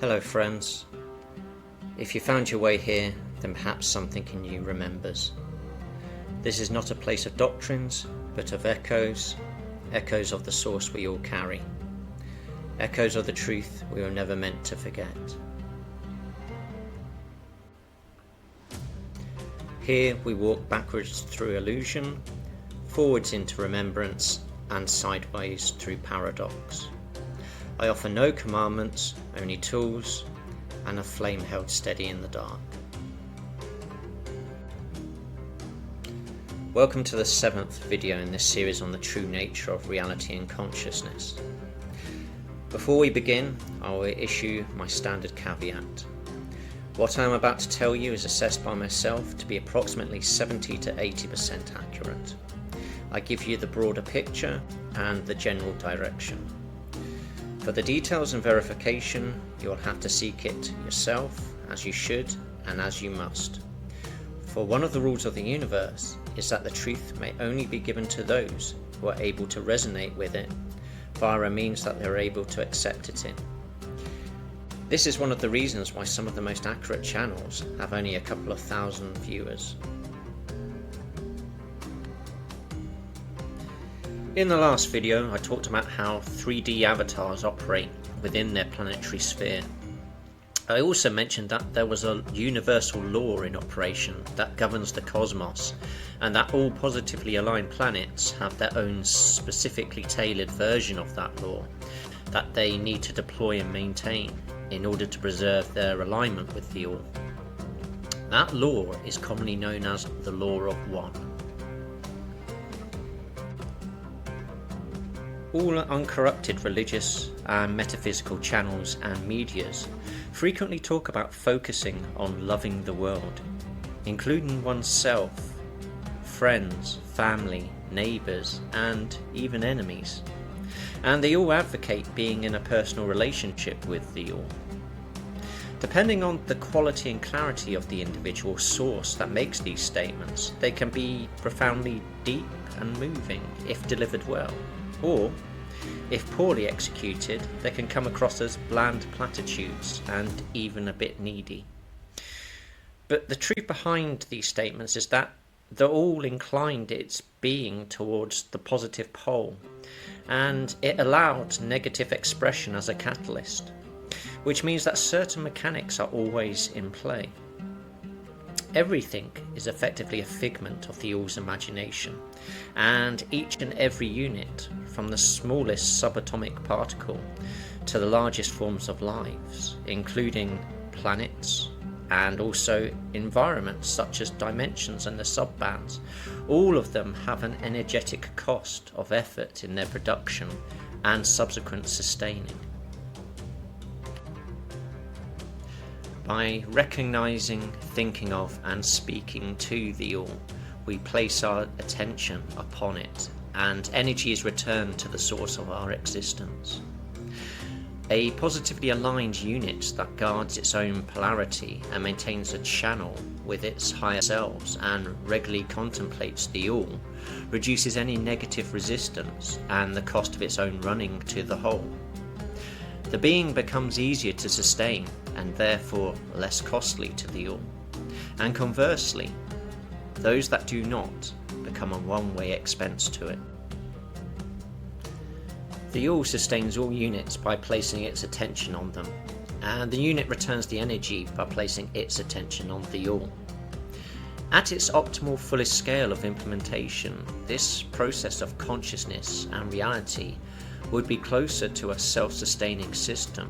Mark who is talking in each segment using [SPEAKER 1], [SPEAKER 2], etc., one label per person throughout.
[SPEAKER 1] Hello friends. If you found your way here, then perhaps something in you remembers. This is not a place of doctrines, but of echoes of the source we all carry. Echoes of the truth we were never meant to forget. Here we walk backwards through illusion, forwards into remembrance, and sideways through paradox. I offer no commandments, only tools, and a flame held steady in the dark. Welcome to the 7th video in this series on the true nature of reality and consciousness. Before we begin, I will issue my standard caveat. What I am about to tell you is assessed by myself to be approximately 70 to 80% accurate. I give you the broader picture and the general direction. For the details and verification, you will have to seek it yourself, as you should and as you must. For one of the rules of the universe is that the truth may only be given to those who are able to resonate with it via a means that they are able to accept it in. This is one of the reasons why some of the most accurate channels have only a couple of thousand viewers. In the last video, I talked about how 3D avatars operate within their planetary sphere. I also mentioned that there was a universal law in operation that governs the cosmos, and that all positively aligned planets have their own specifically tailored version of that law that they need to deploy and maintain in order to preserve their alignment with the all. That law is commonly known as the Law of One. All uncorrupted religious and metaphysical channels and medias frequently talk about focusing on loving the world, including oneself, friends, family, neighbours, and even enemies. And they all advocate being in a personal relationship with the all. Depending on the quality and clarity of the individual source that makes these statements, they can be profoundly deep and moving if delivered well, or if poorly executed, they can come across as bland platitudes and even a bit needy. But the truth behind these statements is that they're all inclined its being towards the positive pole, and it allowed negative expression as a catalyst, which means that certain mechanics are always in play. Everything is effectively a figment of the all's imagination, and each and every unit, from the smallest subatomic particle to the largest forms of lives, including planets and also environments such as dimensions and the subbands, all of them have an energetic cost of effort in their production and subsequent sustaining. By recognizing, thinking of, and speaking to the all, we place our attention upon it, and energy is returned to the source of our existence. A positively aligned unit that guards its own polarity and maintains a channel with its higher selves and regularly contemplates the all reduces any negative resistance and the cost of its own running to the whole. The being becomes easier to sustain and therefore less costly to the all. And conversely, those that do not become a one-way expense to it. The all sustains all units by placing its attention on them, and the unit returns the energy by placing its attention on the all. At its optimal fullest scale of implementation, this process of consciousness and reality would be closer to a self-sustaining system.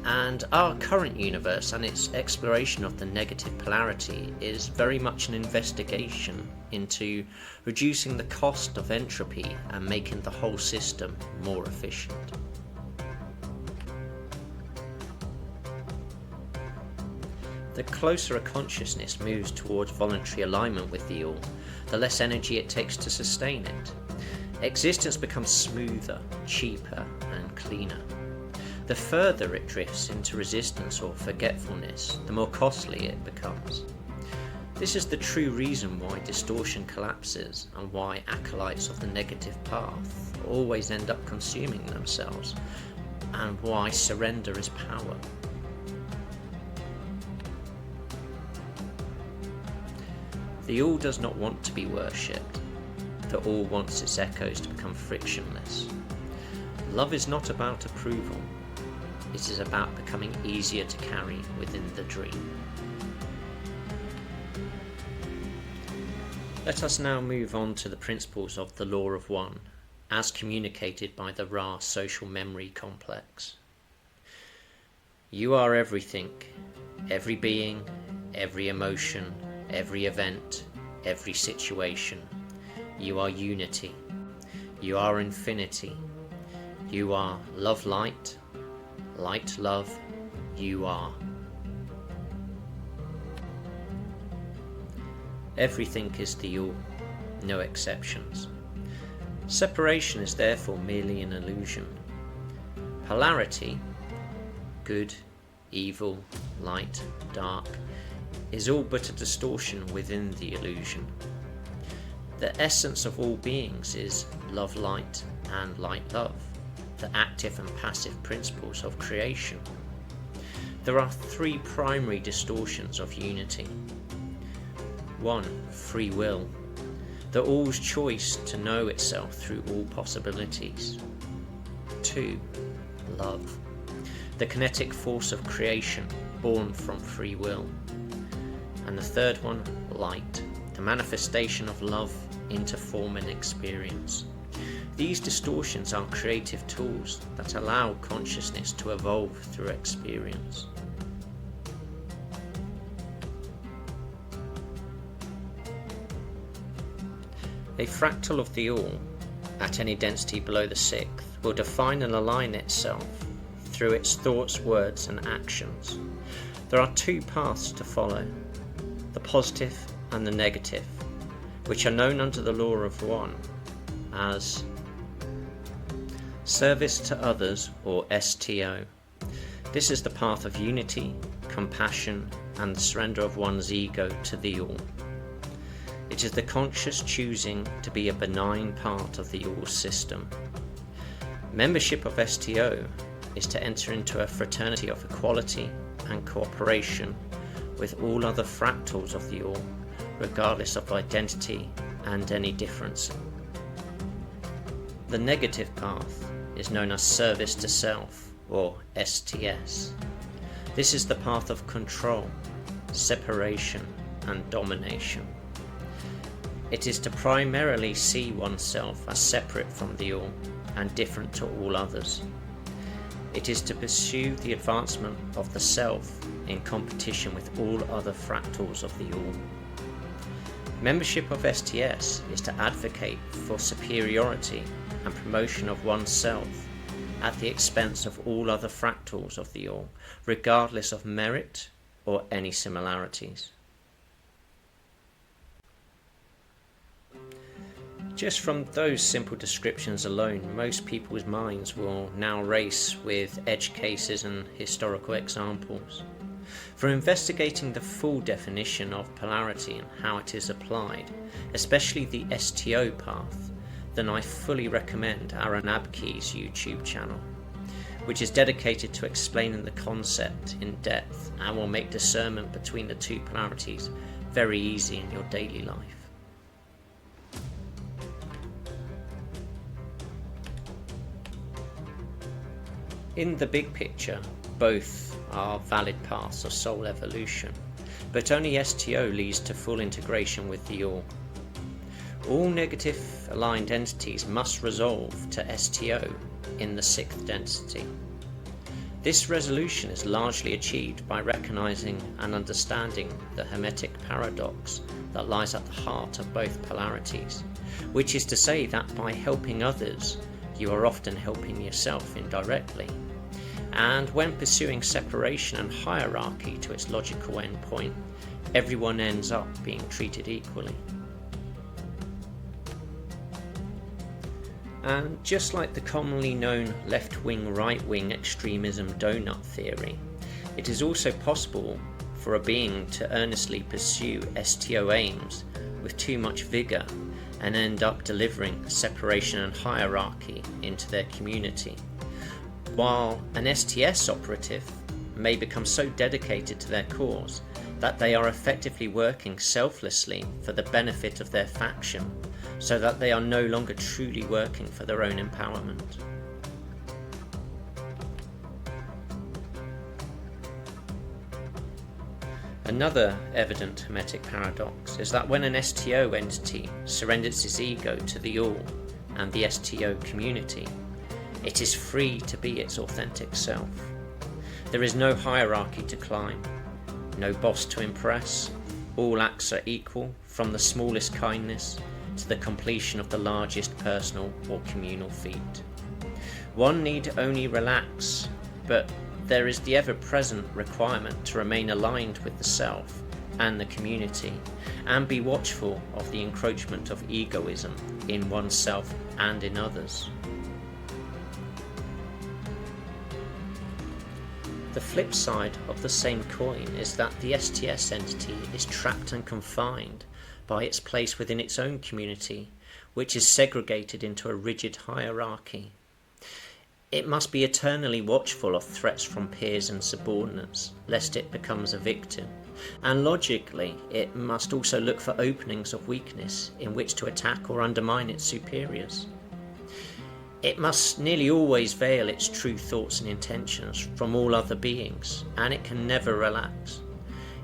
[SPEAKER 1] And our current universe and its exploration of the negative polarity is very much an investigation into reducing the cost of entropy and making the whole system more efficient. The closer a consciousness moves towards voluntary alignment with the all, the less energy it takes to sustain it. Existence becomes smoother, cheaper, and cleaner. The further it drifts into resistance or forgetfulness, the more costly it becomes. This is the true reason why distortion collapses and why acolytes of the negative path always end up consuming themselves, and why surrender is power. The All does not want to be worshipped. The All wants its echoes to become frictionless. Love is not about approval. It is about becoming easier to carry within the dream. Let us now move on to the principles of the Law of One, as communicated by the Ra social memory complex. You are everything, every being, every emotion, every event, every situation. You are unity. You are infinity. You are love light, light love. You are. Everything is the All, no exceptions. Separation is therefore merely an illusion. Polarity, good, evil, light, dark, is all but a distortion within the illusion. The essence of all beings is love light and light love, the active and passive principles of creation. There are three primary distortions of unity. 1. Free will, the All's choice to know itself through all possibilities. 2. Love, the kinetic force of creation born from free will. And the third one, light, the manifestation of love into form and experience. These distortions are creative tools that allow consciousness to evolve through experience. A fractal of the All, at any density below the sixth, will define and align itself through its thoughts, words and actions. There are two paths to follow, the positive and the negative, which are known under the Law of One as service to others, or STO. This is the path of unity, compassion and the surrender of one's ego to the All. It is the conscious choosing to be a benign part of the All system. Membership of STO is to enter into a fraternity of equality and cooperation with all other fractals of the All, regardless of identity and any difference. The negative path is known as service to self, or STS. This is the path of control, separation and domination. It is to primarily see oneself as separate from the All and different to all others. It is to pursue the advancement of the self in competition with all other fractals of the All. Membership of STS is to advocate for superiority and promotion of oneself at the expense of all other fractals of the All, regardless of merit or any similarities. Just from those simple descriptions alone, most people's minds will now race with edge cases and historical examples. For investigating the full definition of polarity and how it is applied, especially the STO path, then I fully recommend Aaron Abke's YouTube channel, which is dedicated to explaining the concept in depth and will make discernment between the two polarities very easy in your daily life. In the big picture, both are valid paths of soul evolution, but only STO leads to full integration with the All. All negative aligned entities must resolve to STO in the sixth density. This resolution is largely achieved by recognizing and understanding the hermetic paradox that lies at the heart of both polarities, which is to say that by helping others, you are often helping yourself indirectly. And when pursuing separation and hierarchy to its logical endpoint, everyone ends up being treated equally. And just like the commonly known left-wing, right-wing extremism donut theory, it is also possible for a being to earnestly pursue STO aims with too much vigour and end up delivering separation and hierarchy into their community, while an STS operative may become so dedicated to their cause that they are effectively working selflessly for the benefit of their faction, so that they are no longer truly working for their own empowerment. Another evident Hermetic paradox is that when an STO entity surrenders its ego to the All and the STO community, it is free to be its authentic self. There is no hierarchy to climb, no boss to impress. All acts are equal, from the smallest kindness to the completion of the largest personal or communal feat. One need only relax, but there is the ever-present requirement to remain aligned with the self and the community, and be watchful of the encroachment of egoism in oneself and in others. The flip side of the same coin is that the STS entity is trapped and confined by its place within its own community, which is segregated into a rigid hierarchy. It must be eternally watchful of threats from peers and subordinates, lest it becomes a victim, and logically it must also look for openings of weakness in which to attack or undermine its superiors. It must nearly always veil its true thoughts and intentions from all other beings, and it can never relax.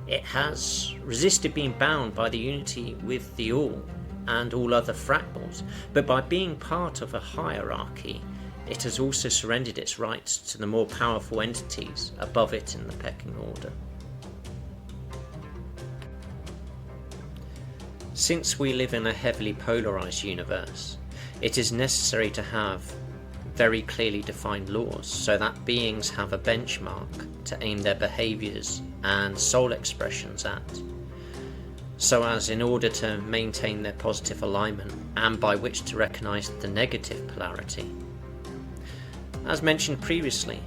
[SPEAKER 1] It has resisted being bound by the unity with the All and all other fractals, but by being part of a hierarchy, it has also surrendered its rights to the more powerful entities above it in the pecking order. Since we live in a heavily polarized universe, it is necessary to have very clearly defined laws so that beings have a benchmark to aim their behaviors and soul expressions at, so as in order to maintain their positive alignment and by which to recognize the negative polarity. As mentioned previously,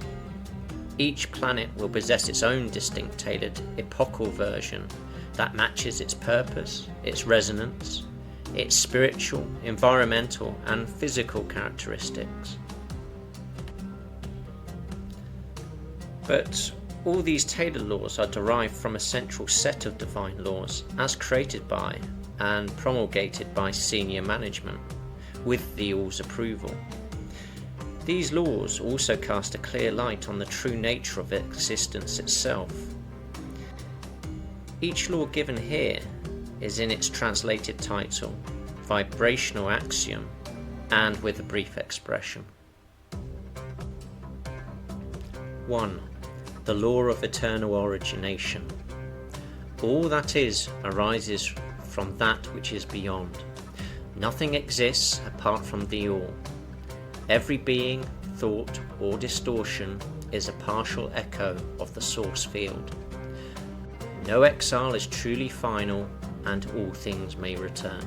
[SPEAKER 1] each planet will possess its own distinct tailored epochal version that matches its purpose, its resonance, its spiritual, environmental and physical characteristics. But all these tailored laws are derived from a central set of divine laws as created by and promulgated by senior management, with the All's approval. These laws also cast a clear light on the true nature of existence itself. Each law given here is in its translated title, vibrational axiom, and with a brief expression. 1. The Law of Eternal Origination. All that is arises from that which is beyond. Nothing exists apart from the All. Every being, thought, or distortion is a partial echo of the source field. No exile is truly final, and all things may return.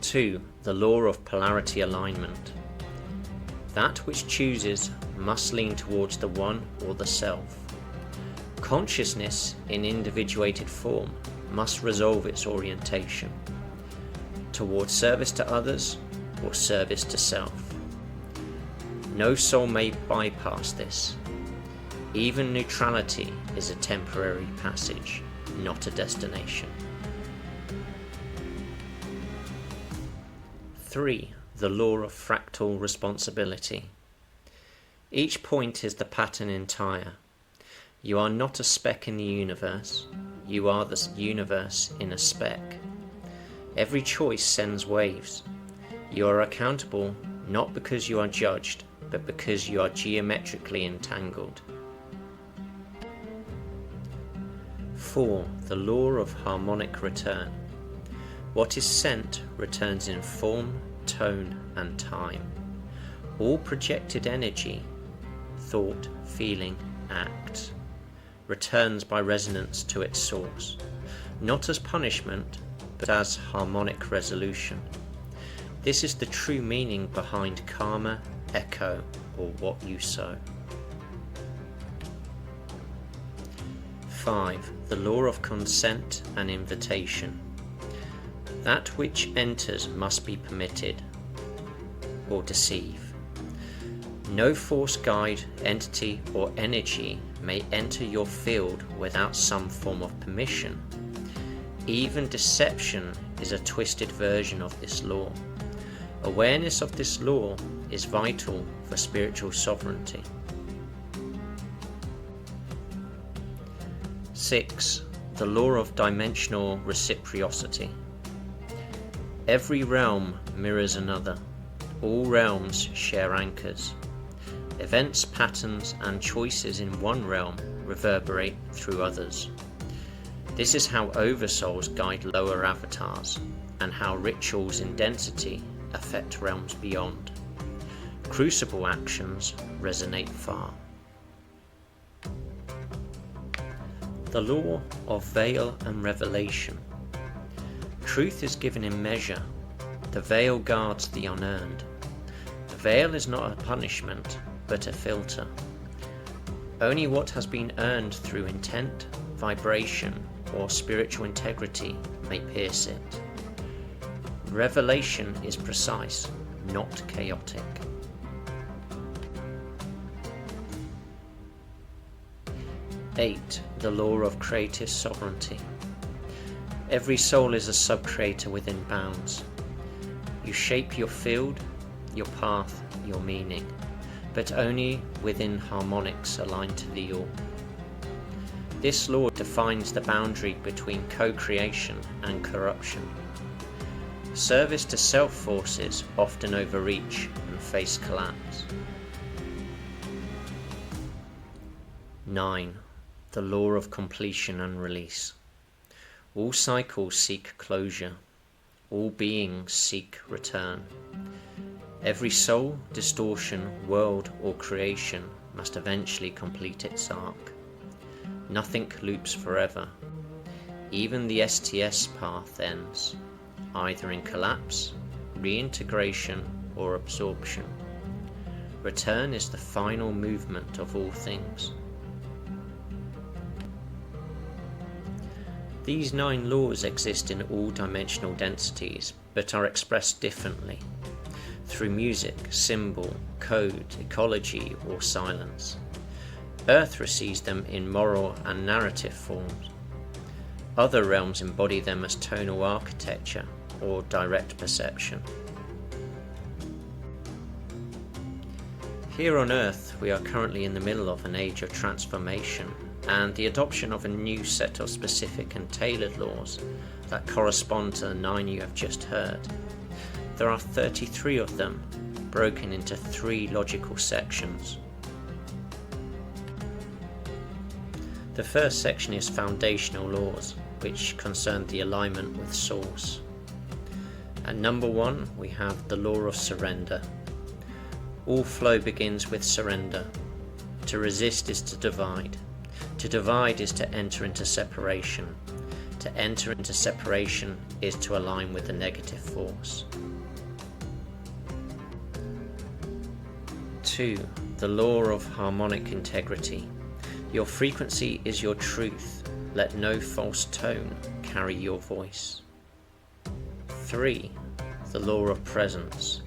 [SPEAKER 1] 2. The Law of Polarity Alignment. That which chooses must lean towards the one or the self. Consciousness in individuated form must resolve its orientation towards service to others or service to self. No soul may bypass this. Even neutrality is a temporary passage, not a destination. 3. The Law of Fractal Responsibility. Each point is the pattern entire. You are not a speck in the universe, you are the universe in a speck. Every choice sends waves. You are accountable not because you are judged, but because you are geometrically entangled. 4. The Law of Harmonic Return. What is sent returns in form, tone and time. All projected energy, thought, feeling, act, returns by resonance to its source, not as punishment, but as harmonic resolution. This is the true meaning behind karma, echo, or what you sow. 5. The Law of Consent and Invitation. That which enters must be permitted. or deceive. No force, guide, entity, or energy may enter your field without some form of permission. Even deception is a twisted version of this law. Awareness of this law is vital for spiritual sovereignty. 6. The law of dimensional reciprocity. Every realm mirrors another. All realms share anchors. Events, patterns, and choices in one realm reverberate through others. This is how oversouls guide lower avatars, and how rituals in density affect realms beyond. Crucible actions resonate far. The law of veil and revelation. Truth is given in measure. The veil guards the unearned. The veil is not a punishment, but a filter. Only what has been earned through intent, vibration, or spiritual integrity may pierce it. Revelation is precise, not chaotic. 8. The law of creative sovereignty. Every soul is a sub-creator within bounds. You shape your field, your path, your meaning, but only within harmonics aligned to the all. This law defines the boundary between co-creation and corruption. Service to self forces often overreach and face collapse. 9. The law of completion and release. All cycles seek closure. All beings seek return. Every soul, distortion, world, or creation must eventually complete its arc. Nothing loops forever. Even the STS path ends, either in collapse, reintegration, or absorption. Return is the final movement of all things. These 9 laws exist in all dimensional densities, but are expressed differently, through music, symbol, code, ecology, or silence. Earth receives them in moral and narrative forms. Other realms embody them as tonal architecture or direct perception. Here on Earth, we are currently in the middle of an age of transformation and the adoption of a new set of specific and tailored laws that correspond to the 9 you have just heard. There are 33 of them, broken into 3 logical sections. The first section is foundational laws, which concern the alignment with Source. At number 1, we have the law of surrender. All flow begins with surrender. To resist is to divide. To divide is to enter into separation. To enter into separation is to align with the negative force. 2. The law of harmonic integrity. Your frequency is your truth. Let no false tone carry your voice. 3. The law of presence.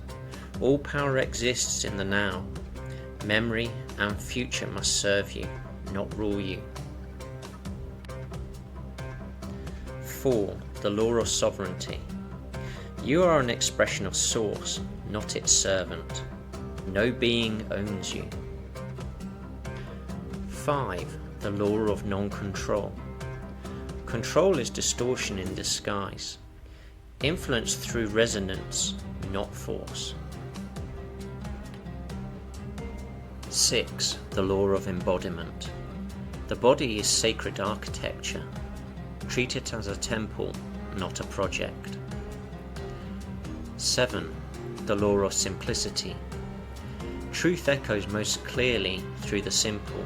[SPEAKER 1] All power exists in the now. Memory and future must serve you, not rule you. 4. The law of sovereignty. You are an expression of Source, not its servant. No being owns you. 5. The law of non-control. Control is distortion in disguise. Influence through resonance, not force. 6. The law of embodiment. The body is sacred architecture. Treat it as a temple, not a project. 7. The law of simplicity. Truth echoes most clearly through the simple.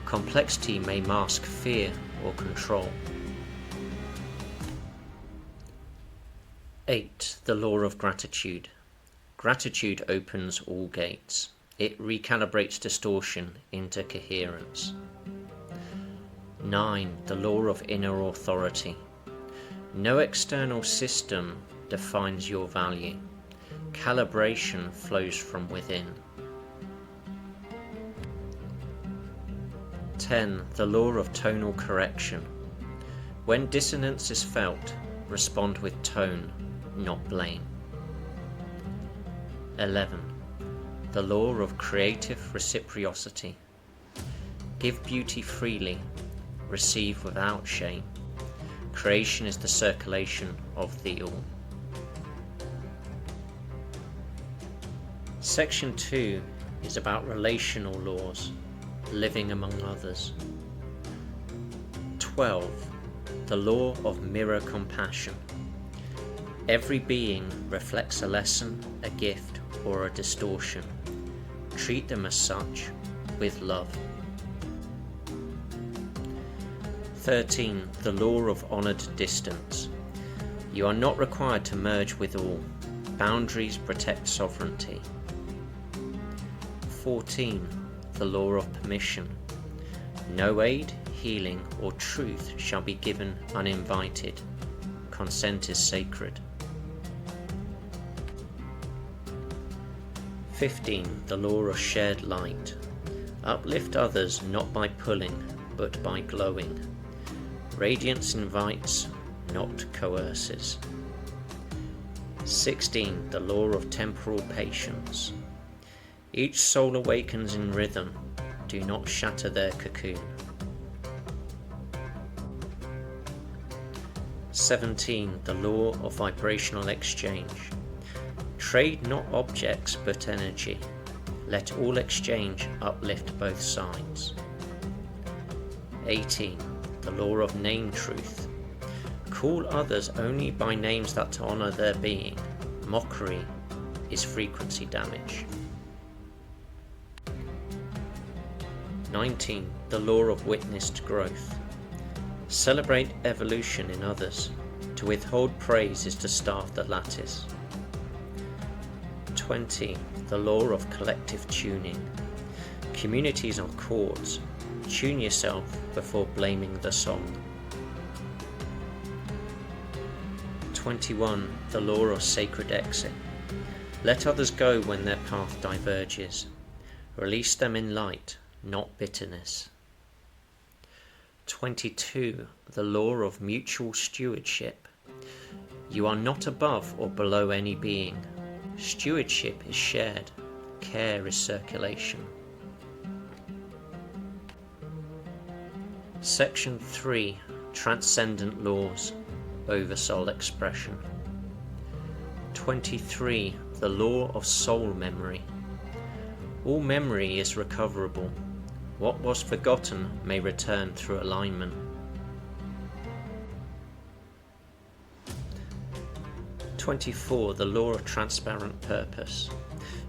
[SPEAKER 1] Complexity may mask fear or control. 8. The law of gratitude. Gratitude opens all gates. It recalibrates distortion into coherence. 9. The law of inner authority. No external system defines your value. Calibration flows from within. 10. The law of tonal correction. When dissonance is felt, respond with tone, not blame. 11. The law of creative reciprocity. Give beauty freely, receive without shame. Creation is the circulation of the all. Section 2 is about relational laws, living among others. 12. The law of mirror compassion. Every being reflects a lesson, a gift, or a distortion. Treat them as such, with love. 13. The law of honoured distance. You are not required to merge with all. Boundaries protect sovereignty. 14. The law of permission. No aid, healing, or truth shall be given uninvited. Consent is sacred. 15. The law of shared light. Uplift others not by pulling, but by glowing. Radiance invites, not coerces. 16. The law of temporal patience. Each soul awakens in rhythm. Do not shatter their cocoon. 17. The law of vibrational exchange. Trade not objects but energy. Let all exchange uplift both sides. 18. The law of name truth. Call others only by names that honour their being. Mockery is frequency damage. 19. The law of witnessed growth. Celebrate evolution in others. To withhold praise is to starve the lattice. 20. The law of collective tuning. Communities are chords. Tune yourself before blaming the song. 21. The law of sacred exit. Let others go when their path diverges. Release them in light, not bitterness. 22. The law of mutual stewardship. You are not above or below any being. Stewardship is shared. Care is circulation. Section 3. Transcendent laws. Oversoul expression. 23. The law of soul memory. All memory is recoverable. What was forgotten may return through alignment. 24. The law of transparent purpose.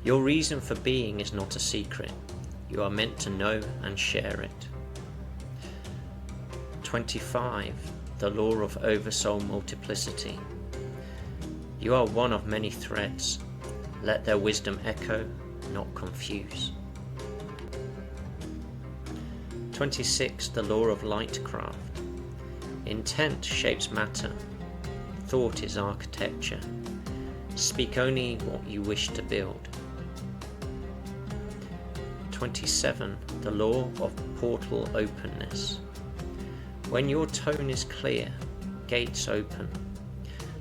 [SPEAKER 1] Your reason for being is not a secret. You are meant to know and share it. 25. The law of oversoul multiplicity. You are one of many threads. Let their wisdom echo, not confuse. 26. The law of lightcraft. Intent shapes matter. Thought is architecture. Speak only what you wish to build. 27. The law of portal openness. When your tone is clear, gates open.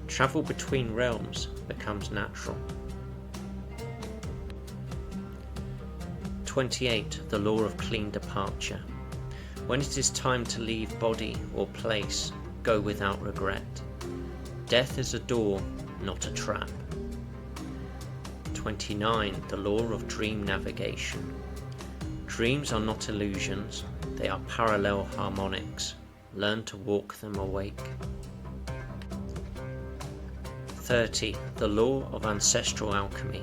[SPEAKER 1] Travel between realms becomes natural. 28. The law of clean departure. When it is time to leave body or place, go without regret. Death is a door, not a trap. 29. The law of dream navigation. Dreams are not illusions, they are parallel harmonics. Learn to walk them awake. 30. The law of ancestral alchemy.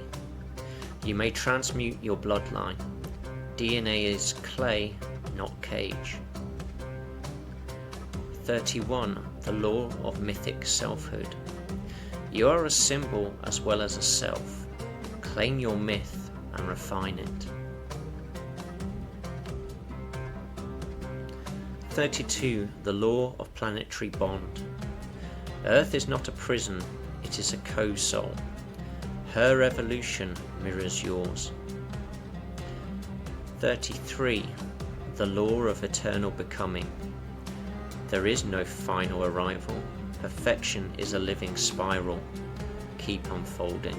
[SPEAKER 1] You may transmute your bloodline. DNA is clay, not cage. 31. The law of mythic selfhood. You are a symbol as well as a self. Claim your myth and refine it. 32. The law of planetary bond. Earth is not a prison, it is a co-soul. Her evolution mirrors yours. 33. The Law of Eternal Becoming. There is no final arrival. Perfection is a living spiral. Keep unfolding.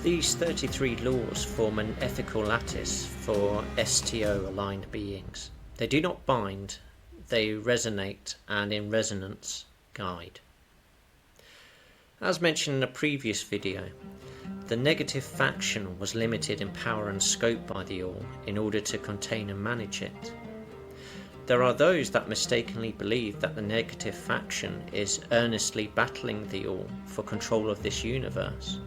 [SPEAKER 1] These 33 laws form an ethical lattice for STO-aligned beings. They do not bind, they resonate, and in resonance, guide. As mentioned in a previous video, the negative faction was limited in power and scope by the All in order to contain and manage it. There are those that mistakenly believe that the negative faction is earnestly battling the All for control of this universe.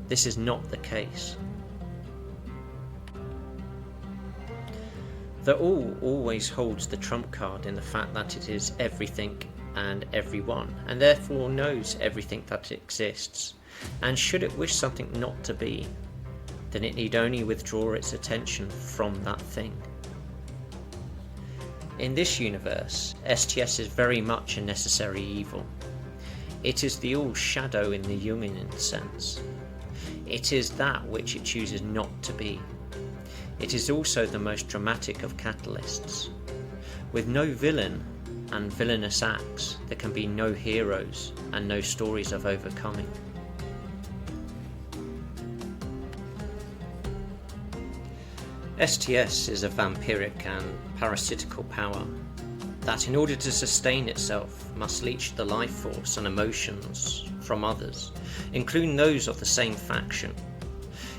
[SPEAKER 1] This is not the case. The All always holds the trump card in the fact that it is everything and everyone, and therefore knows everything that exists, and should it wish something not to be, then it need only withdraw its attention from that thing. In this universe, STS is very much a necessary evil. It is the All's shadow in the Jungian sense. It is that which it chooses not to be. It is also the most dramatic of catalysts. With no villain and villainous acts, there can be no heroes and no stories of overcoming. STS is a vampiric and parasitical power that, in order to sustain itself, must leech the life force and emotions from others, including those of the same faction.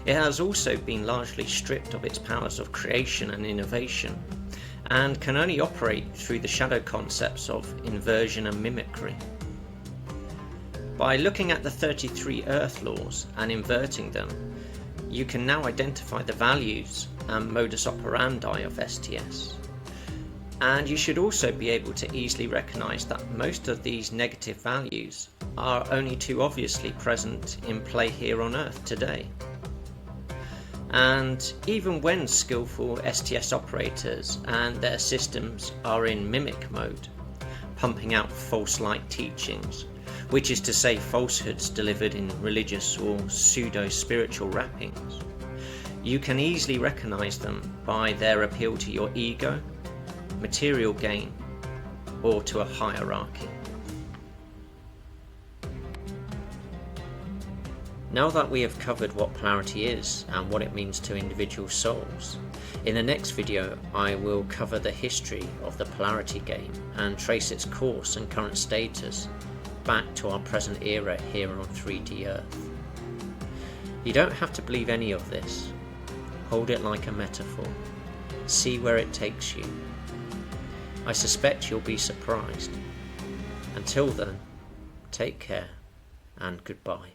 [SPEAKER 1] It has also been largely stripped of its powers of creation and innovation, and can only operate through the shadow concepts of inversion and mimicry. By looking at the 33 Earth laws and inverting them, you can now identify the values and modus operandi of STS. And you should also be able to easily recognize that most of these negative values are only too obviously present in play here on Earth today. And even when skillful STS operators and their systems are in mimic mode, pumping out false light teachings, which is to say falsehoods delivered in religious or pseudo-spiritual wrappings, you can easily recognize them by their appeal to your ego, material gain, or to a hierarchy. Now that we have covered what polarity is and what it means to individual souls, in the next video I will cover the history of the polarity game and trace its course and current status back to our present era here on 3D Earth. You don't have to believe any of this. Hold it like a metaphor. See where it takes you. I suspect you'll be surprised. Until then, take care and goodbye.